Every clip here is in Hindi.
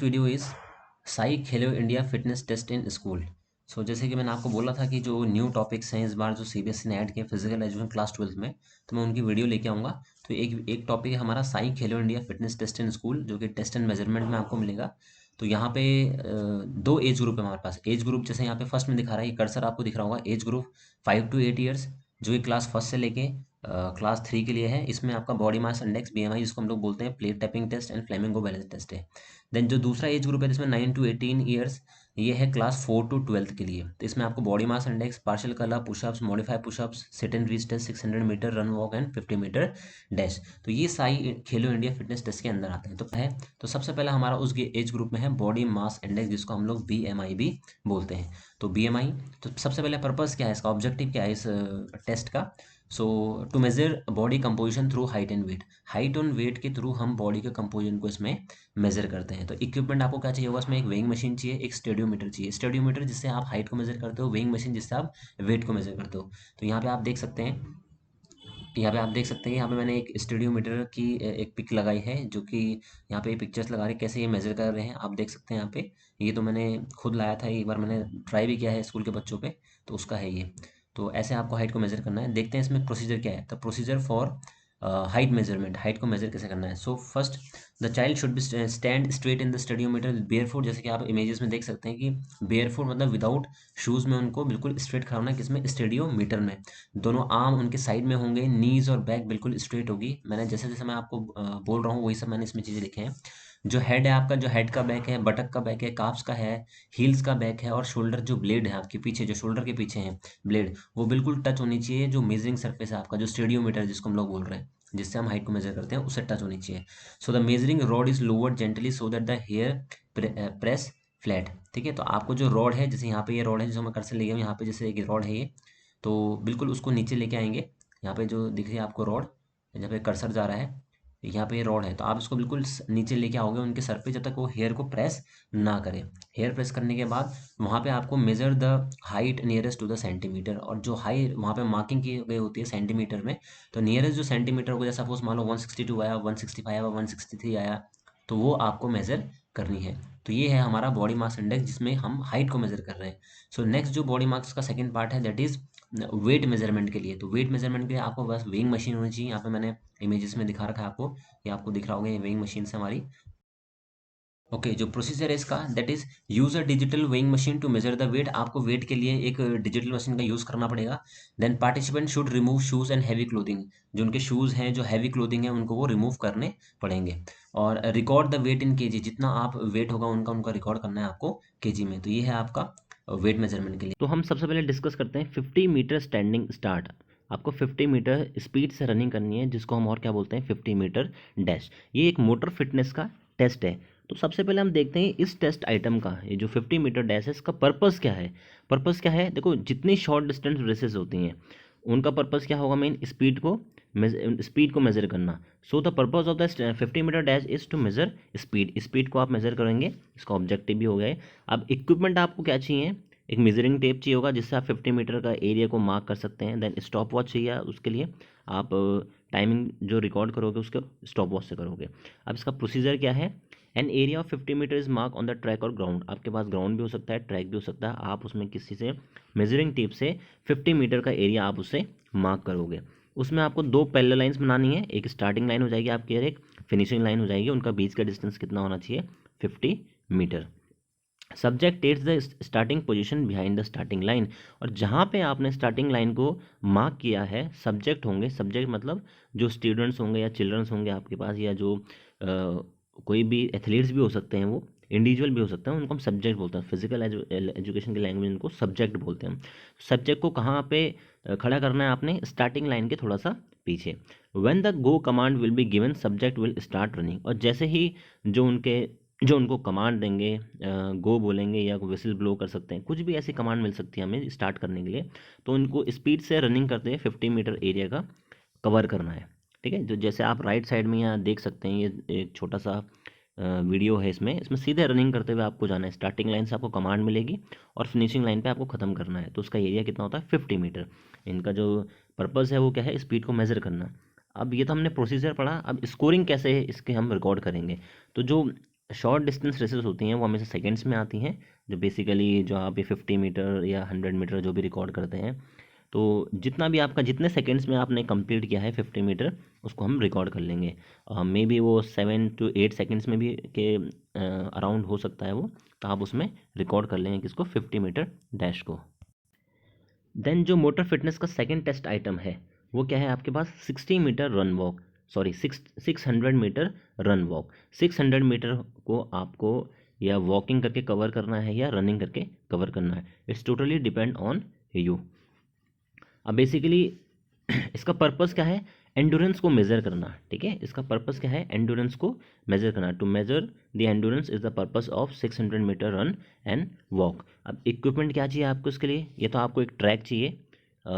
Video is SAI Khelo India fitness test in school. So जैसे कि मैंने आपको बोला था कि जो न्यू टॉपिक्स हैं इस बार जो सीबीएसई ने ऐड किए फिजिकल एजुकेशन क्लास 12th में, तो मैं उनकी वीडियो लेके आऊँगा। तो एक एक टॉपिक है हमारा SAI Khelo India fitness test in school, जो कि टेस्ट एंड मेजरमेंट में आपको मिलेगा। तो यहाँ पे दो एज ग्रुप है हमारे पास। एज ग्रुप जैसे यहाँ पे फर्स्ट में दिखा रहा है, ये कर्सर आपको दिख रहा होगा, एज ग्रुप 5 to 8 ईयर्स, जो कि क्लास फर्स्ट से लेके क्लास 3 के लिए है। इसमें आपका बॉडी मास इंडेक्स बीएमआई, जिसको हम लोग बोलते हैं, plate tapping test and flamingo balance test है। देन जो दूसरा एज ग्रुप है जिसमें 9 to 18 ईयर्स, ये है क्लास 4 to 12th के लिए। तो इसमें आपको body mass index, partial curl, pushups, modify pushups, sit and reach test, 600 metre run walk and 50 metre dash. तो ये Sai Khelo India fitness test के अंदर आता है। तो सबसे पहला हमारा उस एज ग्रुप में है बॉडी मास इंडेक्स, जिसको हम लोग बीएमआई भी बोलते हैं। तो बीएमआई, तो सबसे पहले पर्पस क्या है इसका, ऑब्जेक्टिव क्या है इस टेस्ट का। So to measure body composition through height and weight. Height और वेट के थ्रू हम बॉडी के कंपोजिशन को इसमें मेजर करते हैं। तो इक्विपमेंट आपको क्या चाहिए होगा, इसमें एक वेइंग मशीन चाहिए, एक स्टेडियोमीटर चाहिए। स्टेडियोमीटर जिससे आप हाइट को मेजर करते हो, वेइंग मशीन जिससे आप वेट को मेजर करते हो। तो यहाँ पे आप देख सकते हैं, यहाँ पे मैंने एक स्टेडियोमीटर की एक पिक लगाई है, जो कि यहाँ पे पिक्चर्स लगा रहे हैं कैसे ये मेजर कर रहे हैं, आप देख सकते हैं यहाँ पे। ये तो मैंने खुद लाया था, एक बार मैंने ट्राई भी किया है स्कूल के बच्चों पे, तो उसका है ये। तो ऐसे आपको हाइट को मेजर करना है। देखते हैं इसमें प्रोसीजर क्या है। तो procedure for height measurement, height को मेजर कैसे करना है। So first, the child should be stand straight in the stadiometer barefoot. जैसे कि आप इमेजेस में देख सकते हैं कि बेयरफुट मतलब विदाउट शूज़ में उनको बिल्कुल स्ट्रेट खड़ा होना है, किसमें, स्टेडियोमीटर में। दोनों आर्म उनके साइड में होंगे, नीज और बैक बिल्कुल स्ट्रेट होगी। मैंने जैसे जैसे मैं आपको बोल रहा हूँ वही सब मैंने इसमें चीज़ें लिखे हैं। जो हेड है आपका, जो हेड का बैक है, बटक का बैक है, काफ्स का है, हील्स का बैक है, और शोल्डर जो ब्लेड है आपके पीछे, जो शोल्डर के पीछे है ब्लेड, वो बिल्कुल टच होनी चाहिए। जो मेजरिंग सरफेस है आपका, जो स्टेडियोमीटर जिसको हम लोग बोल रहे हैं, जिससे हम हाइट को मेजर करते हैं, उससे टच होनी चाहिए। So the measuring rod is lowered gently so that the hair press flat. ठीक है, तो आपको जो रॉड है, जैसे यहाँ पे ये रॉड है जिसको मैं कर्सर ले गया हूँ, यहाँ पे जैसे एक रॉड है ये, तो बिल्कुल उसको नीचे लेके आएंगे। यहाँ पे जो दिख रही है आपको रॉड, जहाँ पे कर्सर जा रहा है, यहाँ पे ये रॉड है, तो आप इसको बिल्कुल नीचे लेके आओगे उनके सर पे, जब तक वो हेयर को प्रेस ना करे। हेयर प्रेस करने के बाद वहाँ पे आपको measure the height nearest to the centimetre, और जो हाइट वहाँ पे मार्किंग की गई होती है सेंटीमीटर में, तो नियरेस्ट जो सेंटीमीटर को, जैसा सपोज मान लो 162 आया, 165 आया, 163 आया, तो वो आपको मेजर करनी है। तो ये है हमारा बॉडी मास इंडेक्स, जिसमें हम हाइट को मेजर कर रहे हैं। सो नेक्स्ट जो बॉडी मास का सेकंड पार्ट है, दैट इज वेट मेजरमेंट के लिए। तो वेट मेजरमेंट के लिए आपको बस वेइंग मशीन होनी चाहिए। यहाँ पे मैंने इमेजेस में दिखा रखा है आपको, ये आपको दिख रहा होगा, ये वेइंग मशीन है हमारी। ओके, जो प्रोसीजर है इसका, that is use a digital weighing machine to measure the weight. आपको वेट के लिए एक डिजिटल मशीन का यूज करना पड़ेगा। Then participant should remove shoes and heavy clothing. जो उनके शूज हैं, जो हैवी क्लोथिंग है, उनको वो रिमूव करने पड़ेंगे। और record the weight in KG, जितना आप वेट होगा उनका उनका रिकॉर्ड करना है आपको केजी में। तो ये है आपका वेट मेजरमेंट के लिए। तो हम सबसे पहले डिस्कस करते हैं 50 मीटर स्टैंडिंग स्टार्ट। आपको 50 मीटर स्पीड से रनिंग करनी है, जिसको हम और क्या बोलते हैं, 50 मीटर डैश। ये एक मोटर फिटनेस का टेस्ट है। तो सबसे पहले हम देखते हैं इस टेस्ट आइटम का, ये जो 50 मीटर डैश है, इसका पर्पस क्या है। पर्पस क्या है, देखो, जितनी शॉर्ट डिस्टेंस रेसेस होती हैं उनका पर्पस क्या होगा, मेन स्पीड को मेजर करना। So the purpose of the 50 metre dash is to measure speed. Speed को आप मेजर करेंगे, इसका ऑब्जेक्टिव भी हो गया है। अब इक्विपमेंट आपको क्या चाहिए, एक मेजरिंग टेप चाहिए होगा, जिससे आप 50 मीटर का एरिया को मार्क कर सकते हैं। देन स्टॉप वॉच चाहिए उसके लिए, आप टाइमिंग जो रिकॉर्ड करोगे उसको स्टॉप वॉच से करोगे। अब इसका प्रोसीजर क्या है, an area of 50 metre is mark on the track और ग्राउंड। आपके पास ग्राउंड भी हो सकता है, ट्रैक भी हो सकता है, आप उसमें किसी से मेजरिंग टेप से 50 मीटर का एरिया आप उससे मार्क करोगे। उसमें आपको दो पैरेलल लाइंस बनानी है, एक स्टार्टिंग लाइन हो जाएगी आपकी और एक फिनिशिंग लाइन हो जाएगी। उनका बीच का डिस्टेंस कितना होना चाहिए, 50 metre. Subject takes the starting position behind the starting line. और जहाँ पे आपने स्टार्टिंग लाइन को मार्क किया है, सब्जेक्ट होंगे, सब्जेक्ट मतलब जो स्टूडेंट्स होंगे या चिल्ड्रंस होंगे आपके पास, या जो कोई भी एथलीट्स भी हो सकते हैं, वो इंडिविजुअल भी हो सकते हैं, उनको हम सब्जेक्ट बोलते हैं। फिजिकल एजुकेशन की लैंग्वेज उनको सब्जेक्ट बोलते हैं। सब्जेक्ट को कहाँ पे खड़ा करना है आपने, स्टार्टिंग लाइन के थोड़ा सा पीछे। When the go command will be given, subject will start running. और जैसे ही जो उनको कमांड देंगे, गो बोलेंगे या विसिल ब्लो कर सकते हैं, कुछ भी ऐसी कमांड मिल सकती है हमें स्टार्ट करने के लिए, तो उनको स्पीड से रनिंग करते हुए 50 मीटर एरिया का कवर करना है। ठीक है, जो जैसे आप राइट साइड में यहाँ देख सकते हैं, ये एक छोटा सा वीडियो है, इसमें सीधे रनिंग करते हुए आपको जाना है। स्टार्टिंग लाइन से आपको कमांड मिलेगी और फिनिशिंग लाइन पे आपको ख़त्म करना है। तो उसका एरिया कितना होता है, 50 मीटर। इनका जो पर्पज़ है वो क्या है, स्पीड को मेज़र करना। अब ये तो हमने प्रोसीजर पढ़ा, अब स्कोरिंग कैसे है इसके हम रिकॉर्ड करेंगे। तो जो शॉर्ट डिस्टेंस रेसेस होती हैं वो हमेशा सेकंड्स में आती हैं, जो बेसिकली जो आप ये 50 मीटर या 100 मीटर जो भी रिकॉर्ड करते हैं, तो जितना भी आपका जितने सेकंड्स में आपने कंप्लीट किया है 50 मीटर, उसको हम रिकॉर्ड कर लेंगे। मे बी वो 7 to 8 सेकंड्स में भी के अराउंड हो सकता है वो, तो आप उसमें रिकॉर्ड कर लेंगे किसको, 50 मीटर डैश को। देन जो मोटर फिटनेस का सेकंड टेस्ट आइटम है वो क्या है आपके पास, 60 metre run walk, sorry 600 metre run walk. 600 metre को आपको या वॉकिंग करके कवर करना है या रनिंग करके कवर करना है, it's totally depend on you. अब बेसिकली इसका पर्पस क्या है, एंडोरेंस को मेज़र करना, ठीक है, इसका पर्पस क्या है, एंडोरेंस को मेज़र करना। To measure the endurance is the purpose of 600 metre run and walk. अब इक्विपमेंट क्या चाहिए आपको इसके लिए, ये तो आपको एक ट्रैक चाहिए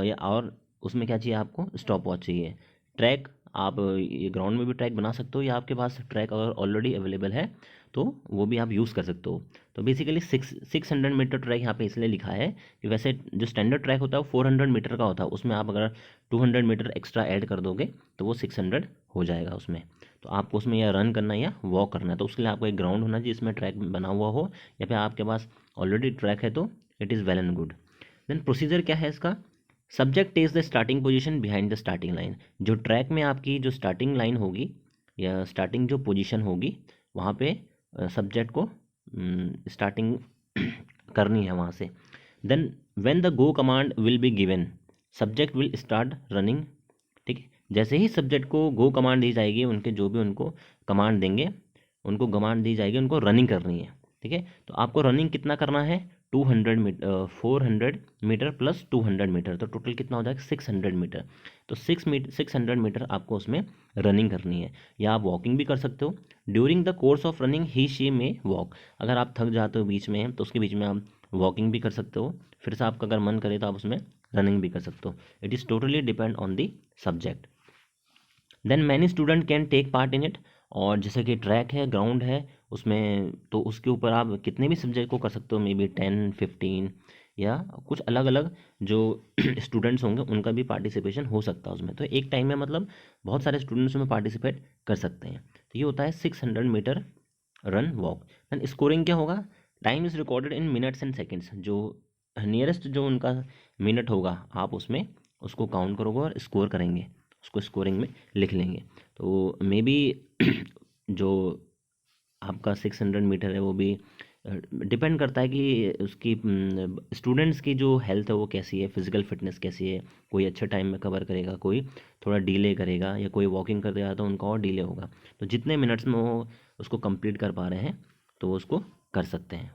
या और उसमें क्या चाहिए आपको, स्टॉप वॉच चाहिए। ट्रैक आप ये ग्राउंड में भी ट्रैक बना सकते हो या आपके पास ट्रैक अगर ऑलरेडी अवेलेबल है तो वो भी आप यूज़ कर सकते हो। तो बेसिकली 600 मीटर ट्रैक यहाँ पे इसलिए लिखा है कि वैसे जो स्टैंडर्ड ट्रैक होता है वो 400 मीटर का होता है, उसमें आप अगर 200 मीटर एक्स्ट्रा ऐड कर दोगे तो वो 600 हो जाएगा उसमें। तो आपको उसमें या रन करना है या वॉक करना है, तो उसके लिए आपको एक ग्राउंड होना चाहिए जिसमें ट्रैक बना हुआ हो, या फिर आपके पास ऑलरेडी ट्रैक है तो it is well and good. Then procedure क्या है इसका, subject takes the starting position behind the starting line. जो ट्रैक में आपकी जो स्टार्टिंग लाइन होगी या स्टार्टिंग जो पोजीशन होगी वहाँ पे सब्जेक्ट को स्टार्टिंग करनी है वहाँ से। Then when the go command will be given, subject will start running, ठीक है। जैसे ही सब्जेक्ट को गो कमांड दी जाएगी, उनके जो भी उनको कमांड देंगे, उनको कमांड दी जाएगी, उनको रनिंग करनी है, ठीक है। तो आपको रनिंग कितना करना है, 200 मीटर, 400 मीटर प्लस 200 मीटर, तो टोटल कितना हो जाएगा 600 मीटर। तो 600 मीटर आपको उसमें रनिंग करनी है, या आप वॉकिंग भी कर सकते हो। During the course of running he she में वॉक, अगर आप थक जाते हो बीच में तो उसके बीच में आप वॉकिंग भी कर सकते हो, फिर से आपका अगर मन करे तो आप उसमें रनिंग भी कर सकते हो। It is totally depend on the subject. Then many student can take part in it, और जैसे कि ट्रैक है, ग्राउंड है उसमें, तो उसके ऊपर आप कितने भी सब्जेक्ट को कर सकते हो, मे बी 10, 15 या कुछ अलग अलग जो स्टूडेंट्स होंगे उनका भी पार्टिसिपेशन हो सकता है उसमें। तो एक टाइम में मतलब बहुत सारे स्टूडेंट्स उसमें पार्टिसिपेट कर सकते हैं। तो ये होता है 600 metre run walk. Then scoring क्या होगा, time is recorded in minutes and seconds, जो नियरेस्ट जो उनका मिनट होगा आप उसमें उसको काउंट करोगे और स्कोर करेंगे, उसको स्कोरिंग में लिख लेंगे। तो मे बी जो आपका 600 मीटर है वो भी डिपेंड करता है कि उसकी स्टूडेंट्स की जो हेल्थ है वो कैसी है, फिजिकल फिटनेस कैसी है। कोई अच्छे टाइम में कवर करेगा, कोई थोड़ा डिले करेगा, या कोई वॉकिंग करेगा तो उनका और डिले होगा। तो जितने मिनट्स में वो उसको कंप्लीट कर पा रहे हैं तो वो उसको कर सकते हैं।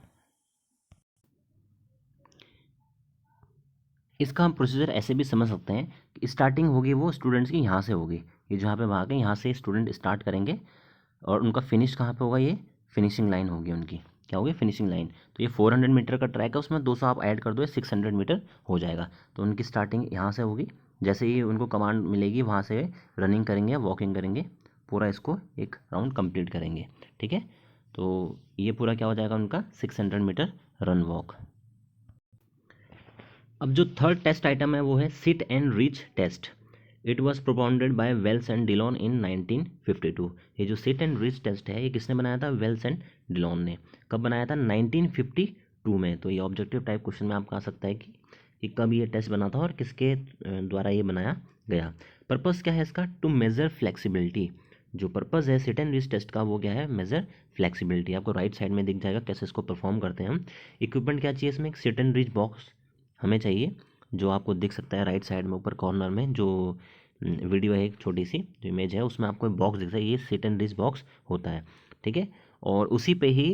इसका हम प्रोसीजर ऐसे भी समझ सकते हैं कि स्टार्टिंग होगी वो स्टूडेंट्स की यहाँ से होगी, ये जहाँ पे भागे यहाँ से स्टूडेंट स्टार्ट करेंगे, और उनका फिनिश कहाँ पे होगा, ये फिनिशिंग लाइन होगी उनकी, क्या होगी, फिनिशिंग लाइन। तो ये 400 मीटर का ट्रैक है, उसमें 200 आप ऐड कर दो, 600 मीटर हो जाएगा। तो उनकी स्टार्टिंग यहाँ से होगी, जैसे ही उनको कमांड मिलेगी वहाँ से रनिंग करेंगे, वॉकिंग करेंगे, पूरा इसको एक राउंड कंप्लीट करेंगे, ठीक है। तो ये पूरा क्या हो जाएगा उनका 600 मीटर रन वॉक। अब जो थर्ड टेस्ट आइटम है वो है sit and reach test. It was propounded by Wells and Dillon in 1952। ये जो सिट एंड रीच टेस्ट है ये किसने बनाया था, वेल्स एंड डिलॉन ने। कब बनाया था, 1952 में। तो ये ऑब्जेक्टिव टाइप क्वेश्चन में आपका आ सकता है कि कब ये टेस्ट बना था और किसके द्वारा ये बनाया गया। पर्पस क्या है इसका, टू मेजर फ्लेक्सिबिलिटी। जो पर्पस है सिट एंड रीच टेस्ट का वो क्या है, मेजर फ्लेक्सिबिलिटी। आपको राइट साइड में दिख जाएगा कैसे इसको परफॉर्म करते हैं हम। इक्विपमेंट क्या चाहिए इसमें, एक सिट एंड रीच बॉक्स हमें चाहिए, जो आपको दिख सकता है राइट साइड में ऊपर कॉर्नर में, जो वीडियो है एक छोटी सी जो इमेज है उसमें आपको एक बॉक्स दिख रहा है, ये सिट एंड रिस्ट बॉक्स होता है, ठीक है। और उसी पे ही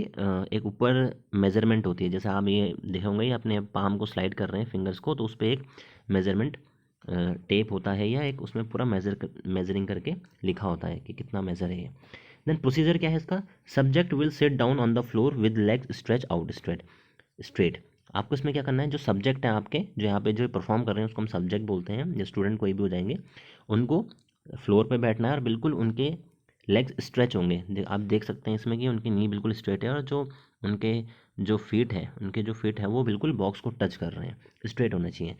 एक ऊपर मेजरमेंट होती है, जैसे आप ये देखोगे अपने पाम को स्लाइड कर रहे हैं फिंगर्स को, तो उस पर एक मेजरमेंट टेप होता है, या एक उसमें पूरा मेजरिंग करके लिखा होता है कि कितना मेजर है ये। देन प्रोसीजर क्या है इसका, subject will sit down on the floor with leg stretch out straight. आपको इसमें क्या करना है, जो सब्जेक्ट है आपके, जो यहाँ पे जो परफॉर्म कर रहे हैं उसको हम सब्जेक्ट बोलते हैं, जो स्टूडेंट कोई भी हो जाएंगे, उनको फ्लोर पे बैठना है और बिल्कुल उनके लेग्स स्ट्रेच होंगे। आप देख सकते हैं इसमें कि उनकी नी बिल्कुल स्ट्रेट है, और जो उनके जो फीट है वो बिल्कुल बॉक्स को टच कर रहे हैं, स्ट्रेट होना चाहिए।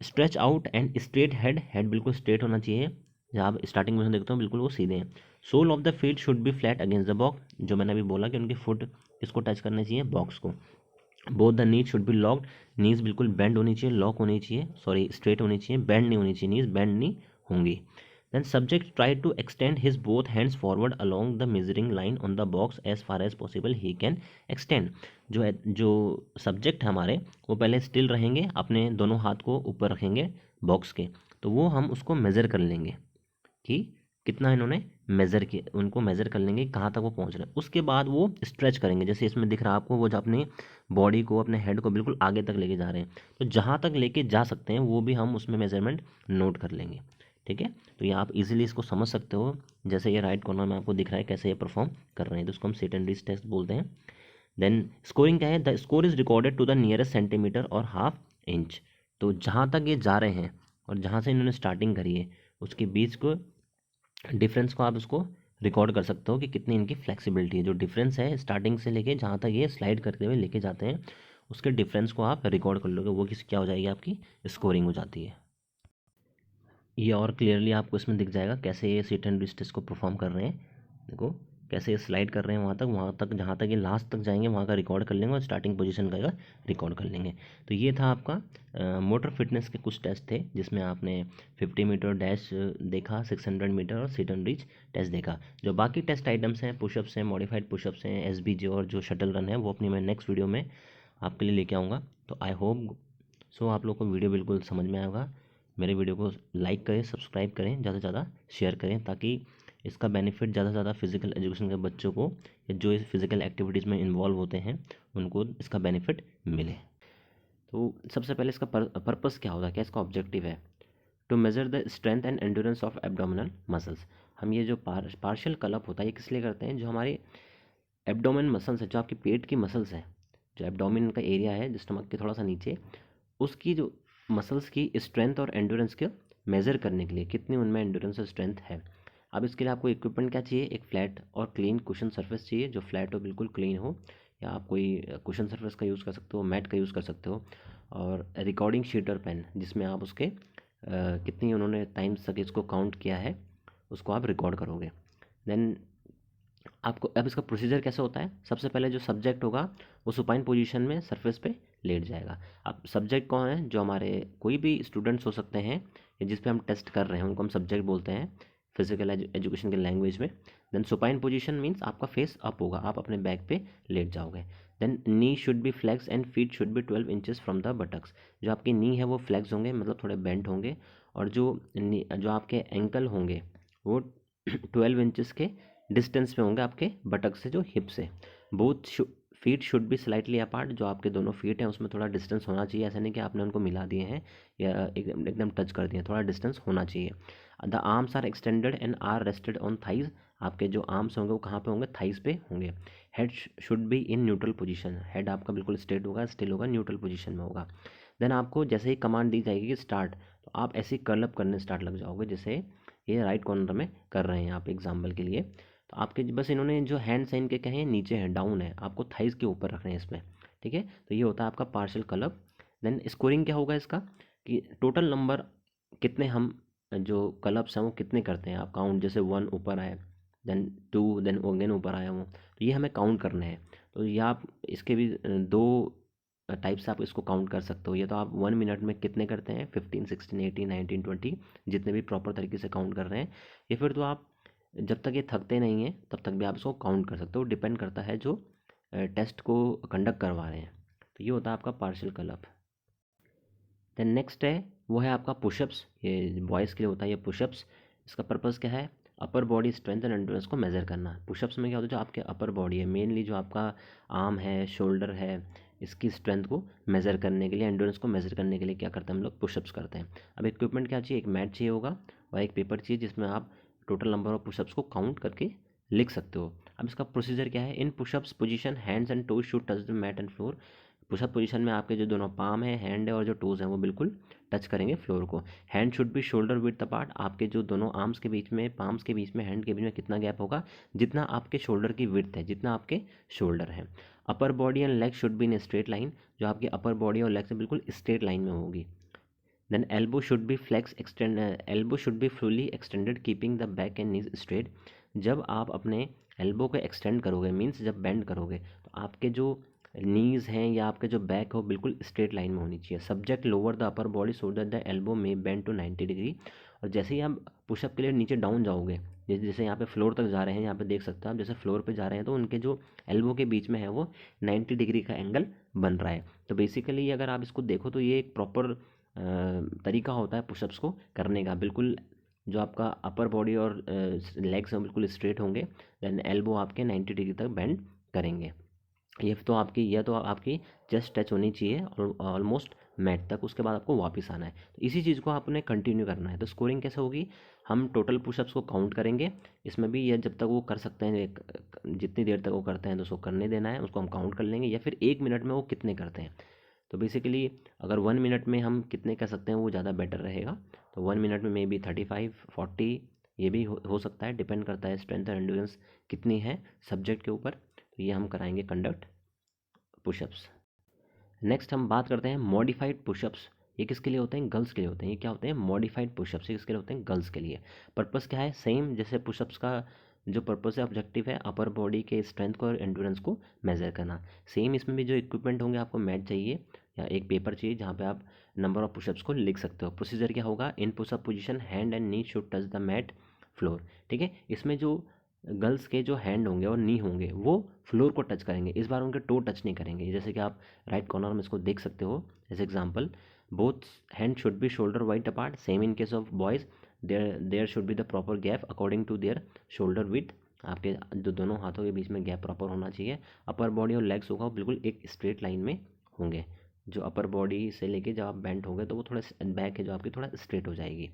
Stretch out and straight head, head बिल्कुल स्ट्रेट होना चाहिए, जहाँ आप स्टार्टिंग में देखते हो बिल्कुल वो सीधे हैं। Sole of the feet should be flat against the box, जो मैंने अभी बोला कि उनके फुट किसको टच करने चाहिए, बॉक्स को। Both the knees should be locked, knees बिल्कुल बेंड होनी चाहिए, लॉक होनी चाहिए, सॉरी स्ट्रेट होनी चाहिए, बेंड नहीं होनी चाहिए, नीज बेंड नहीं होंगी। Then subject try to extend his both hands forward along the measuring line on the box as far as possible he can extend. जो सब्जेक्ट है हमारे, वो पहले स्टिल रहेंगे, अपने दोनों हाथ को ऊपर रखेंगे बॉक्स के, तो वो हम उसको मेज़र कर लेंगे कि कितना इन्होंने मेज़र किया, उनको मेज़र कर लेंगे कहाँ तक वो पहुँच रहे हैं। उसके बाद वो स्ट्रेच करेंगे, जैसे इसमें दिख रहा है आपको, वो जो अपने बॉडी को, अपने हेड को बिल्कुल आगे तक लेके जा रहे हैं, तो जहाँ तक लेके जा सकते हैं वो भी हम उसमें मेजरमेंट नोट कर लेंगे। ठीक है, तो ये आप इजीली इसको समझ सकते हो। जैसे ये राइट कॉर्नर में आपको दिख रहा है कैसे ये परफॉर्म कर रहे हैं, तो उसको हम सिट एंड रीच टेस्ट बोलते हैं। देन स्कोरिंग क्या है, the score is recorded to the nearest centimetre और हाफ इंच। तो जहाँ तक ये जा रहे हैं और जहाँ से इन्होंने स्टार्टिंग करी है, उसके बीच को डिफरेंस को आप उसको रिकॉर्ड कर सकते हो कि कितनी इनकी फ्लेक्सिबिलिटी है। जो डिफरेंस है स्टार्टिंग से लेके जहाँ तक ये स्लाइड करते हुए लेके जाते हैं, उसके डिफरेंस को आप रिकॉर्ड कर लोगे, वो किस क्या हो जाएगी, आपकी स्कोरिंग हो जाती है। ये और क्लियरली आपको इसमें दिख जाएगा कैसे ये सीट एंड रिस्ट को परफॉर्म कर रहे हैं। देखो कैसे ये स्लाइड कर रहे हैं वहाँ तक जहाँ तक ये लास्ट तक जाएंगे वहाँ का रिकॉर्ड कर लेंगे और स्टार्टिंग पोजीशन का रिकॉर्ड कर लेंगे। तो ये था आपका मोटर फिटनेस के कुछ टेस्ट थे, जिसमें आपने 50 मीटर डैश देखा, 600 मीटर और सीट एंड रीच टेस्ट देखा। जो बाकी टेस्ट आइटम्स हैं, पुशअप्स हैं, मॉडिफाइड पुशअप्स हैं, एसबीजे और जो शटल रन है, वो अपनी मैं नेक्स्ट वीडियो में आपके लिए लेके आऊँगा। तो आई होप सो आप लोग को वीडियो बिल्कुल समझ में आएगा। मेरे वीडियो को लाइक करें, सब्सक्राइब करें, ज़्यादा से ज़्यादा शेयर करें, ताकि इसका बेनिफिट ज़्यादा से ज़्यादा फिजिकल एजुकेशन के बच्चों को, या जो इस फिजिकल एक्टिविटीज़ में इन्वॉल्व होते हैं, उनको इसका बेनिफिट मिले। तो सबसे पहले इसका पर्पस क्या होता है, क्या इसका ऑब्जेक्टिव है? To measure the strength and endurance of abdominal muscles. हम ये जो पार्शियल कलअप होता है, ये किस लिए करते हैं? जो हमारे एब्डोमिन मसल्स है, जो आपके पेट की मसल्स हैं, जो एब्डोमिन का एरिया है, जो स्टमक के थोड़ा सा नीचे, उसकी जो मसल्स की स्ट्रेंथ और एंड्योरेंस को मेज़र करने के लिए, कितनी उनमें एंड्योरेंस और स्ट्रेंथ है। अब इसके लिए आपको इक्विपमेंट क्या चाहिए? एक फ्लैट और क्लीन कुशन सरफेस चाहिए, जो फ्लैट हो, बिल्कुल क्लीन हो, या आप कोई कुशन सरफेस का यूज़ कर सकते हो, मैट का यूज़ कर सकते हो, और रिकॉर्डिंग शीट और पेन, जिसमें आप उसके कितनी उन्होंने टाइम्स तक इसको काउंट किया है, उसको आप रिकॉर्ड करोगे। देन आपको अब इसका प्रोसीजर कैसे होता है? सबसे पहले जो सब्जेक्ट होगा वो सुपाइन पोजीशन में सरफेस पे लेट जाएगा। अब सब्जेक्ट कौन है? जो हमारे कोई भी स्टूडेंट्स हो सकते हैं, या जिस पे हम टेस्ट कर रहे हैं, उनको हम सब्जेक्ट बोलते हैं फिजिकल एजुकेशन के लैंग्वेज में। देन सुपाइन पोजीशन मीन्स आपका फेस अप होगा, आप अपने बैक पे लेट जाओगे। Then knee should be flex and feet should be 12 inches from the buttocks. जो आपकी नी है वो फ्लेक्स होंगे, मतलब थोड़े बेंट होंगे, और जो आपके एंकल होंगे वो 12 इंचेस के डिस्टेंस पे होंगे आपके बटक से, जो हिप से। Both feet should be slightly apart, जो आपके दोनों फीट हैं उसमें थोड़ा डिस्टेंस होना चाहिए। ऐसा नहीं कि आपने उनको मिला दिए हैं या एकदम टच कर दिए हैं, थोड़ा डिस्टेंस होना चाहिए। The arms are extended and are rested on thighs. आपके जो आर्म्स होंगे वो कहाँ पे होंगे? थाइज पे होंगे। Head should be in neutral position, head आपका बिल्कुल स्ट्रेट होगा, स्टिल होगा, न्यूट्रल पोजीशन में होगा। देन आपको जैसे ही कमांड दी जाएगी कि स्टार्ट, तो आप ऐसे ही कर्ल अप करने स्टार्ट लग जाओगे, जैसे ये राइट कॉर्नर में कर रहे हैं आप एग्जाम्पल के लिए। तो आपके बस इन्होंने जो हैंड साइन के कहे हैं नीचे है, डाउन है, आपको थाइस के ऊपर रखने हैं इसमें। ठीक है, तो ये होता है आपका पार्शियल कलअप। देन स्कोरिंग क्या होगा इसका, कि टोटल नंबर कितने हम जो कलअप्स हैं वो कितने करते हैं आप काउंट, जैसे 1 ऊपर आए, देन 2, देन अगेन ऊपर आया वो, तो ये हमें काउंट करने हैं। तो ये आप इसके भी दो टाइप से आप इसको काउंट कर सकते हो। ये तो आप 1 मिनट में कितने करते हैं, 15, 16, 18, 19, 20, जितने भी प्रॉपर तरीके से काउंट कर रहे हैं। या फिर तो आप जब तक ये थकते नहीं हैं तब तक भी आप इसको काउंट कर सकते हो, डिपेंड करता है जो टेस्ट को कंडक्ट करवा रहे हैं। तो ये होता है आपका पार्शियल कलअप। देन नेक्स्ट है वो है आपका पुशअप्स। ये बॉयज़ के लिए होता है ये पुशअप्स। इसका पर्पज़ क्या है? Upper body strength and endurance को मेज़र करना। पुशअप्स में क्या होता है, जो आपके अपर बॉडी है, मेनली जो आपका आर्म है, शोल्डर है, इसकी स्ट्रेंथ को मेज़र करने के लिए, एंड्योरेंस को मेज़र करने के लिए क्या करते हैं हम लोग? पुशअप्स करते हैं। अब इक्विपमेंट क्या चाहिए? एक मैट चाहिए होगा और एक पेपर चाहिए, जिसमें आप टोटल नंबर ऑफ पुशअप्स को काउंट करके लिख सकते हो। अब इसका प्रोसीजर क्या है? In pushups position hands and toes should touch the mat and floor. Pushup position में आपके जो दोनों पाम है, हैंड है और जो टोज़ हैं वो बिल्कुल टच करेंगे फ्लोर को। Hand should be shoulder width apart. आपके जो दोनों आर्म्स के बीच में, पाम्स के बीच में, हैंड के बीच में कितना गैप होगा? जितना आपके शोल्डर की विड्थ है, जितना आपके शोल्डर है। Upper body and leg should be in straight line. जो आपकी अपर बॉडी और लेग से बिल्कुल स्ट्रेट लाइन में होगी। Then elbow should be flex extend, elbow should be fully extended keeping the back and knees straight. जब आप अपने एल्बो को एक्सटेंड करोगे, मीन्स जब बेंड करोगे, तो आपके जो नीज़ हैं या आपके जो बैक हो बिल्कुल स्ट्रेट लाइन में होनी चाहिए। Subject lower the upper body so that the elbow में बेंड टू 90 डिग्री। और जैसे ही आप पुशअप के लिए नीचे डाउन जाओगे, जैसे जैसे यहाँ पे फ्लोर तक जा रहे हैं, यहाँ पे देख सकते हो आप, जैसे फ्लोर पे जा रहे हैं तो उनके जो एल्बो के बीच में है वो 90 डिग्री का एंगल बन रहा है। तो बेसिकली अगर आप इसको देखो तो ये एक प्रॉपर तरीका होता है पुशअप्स को करने का। बिल्कुल जो आपका अपर बॉडी और लेग्स हैं बिल्कुल स्ट्रेट होंगे, देन एल्बो आपके 90 डिग्री तक बेंड करेंगे। यह तो आपकी जस्ट टच होनी चाहिए ऑलमोस्ट मैट तक। उसके बाद आपको वापस आना है। तो इसी चीज़ को आपने कंटिन्यू करना है। तो स्कोरिंग कैसे होगी, हम टोटल पुशअप्स को काउंट करेंगे। इसमें भी यह जब तक वो कर सकते हैं, जितनी देर तक वो करते हैं तो उसको करने देना है, उसको हम काउंट कर लेंगे, या फिर 1 मिनट में वो कितने करते हैं। तो बेसिकली अगर 1 मिनट में हम कितने कर सकते हैं वो ज़्यादा बेटर रहेगा। तो 1 मिनट में मे बी 35 40 ये भी हो सकता है, डिपेंड करता है स्ट्रेंथ और एंड्योरेंस कितनी है सब्जेक्ट के ऊपर। तो ये हम कराएंगे कंडक्ट पुशअप्स। नेक्स्ट हम बात करते हैं मॉडिफाइड पुशअप्स। ये किसके लिए होते हैं, गर्ल्स के लिए होते हैं। ये क्या होते हैं, मॉडिफाइड पुशअप्स। ये किसके लिए होते हैं, गर्ल्स के लिए। पर्पस क्या है, सेम जैसे पुशअप्स का जो पर्पस है, ऑब्जेक्टिव है अपर बॉडी के स्ट्रेंथ को और एंड्योरेंस को मेजर करना। सेम इसमें भी जो इक्विपमेंट होंगे, आपको मैट चाहिए या एक पेपर चाहिए जहाँ पे आप नंबर ऑफ पुशअप्स को लिख सकते हो। प्रोसीजर क्या होगा, in pushup position hand and knee should touch the mat floor. ठीक है, इसमें जो गर्ल्स के जो हैंड होंगे और नी होंगे वो फ्लोर को टच करेंगे, इस बार उनके टो टच नहीं करेंगे। जैसे कि आप राइट कॉर्नर में इसको देख सकते हो as example, both hand should be shoulder wide apart. Same in case of boys, there should be the proper gap according to their shoulder width. आपके जो दोनों हाथों के बीच में गैप प्रॉपर होना चाहिए। अपर बॉडी और लेग्स होगा बिल्कुल एक स्ट्रेट लाइन में होंगे। जो अपर बॉडी से लेके जब आप बेंट होंगे तो वो थोड़ा बैक है जो आपकी थोड़ा स्ट्रेट हो जाएगी।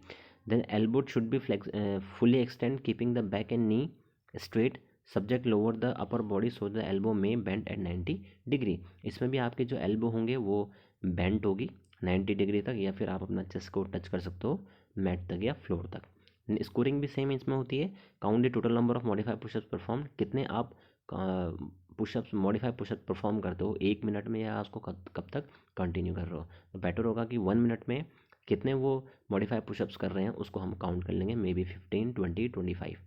Then elbow should be flex fully extend keeping the back and knee straight. Subject lower the upper body so the elbow में बेंड एट 90 डिग्री। इसमें भी आपके जो एल्बो होंगे वो बेंट होगी 90 डिग्री तक, या फिर आप अपना चेस्ट को टच कर सकते हो मैट तक या फ्लोर तक। स्कोरिंग भी सेम इसमें होती है। Count the total number of modified pushups perform. कितने आप पुशअप्स मॉडिफाइड पुशअप परफॉर्म करते हो 1 मिनट में, या उसको कब तक कंटिन्यू कर रहे हो। तो बेटर होगा कि 1 मिनट में कितने वो मॉडिफाइड पुशअप्स कर रहे हैं उसको हम काउंट कर लेंगे, मे बी 15 20 25।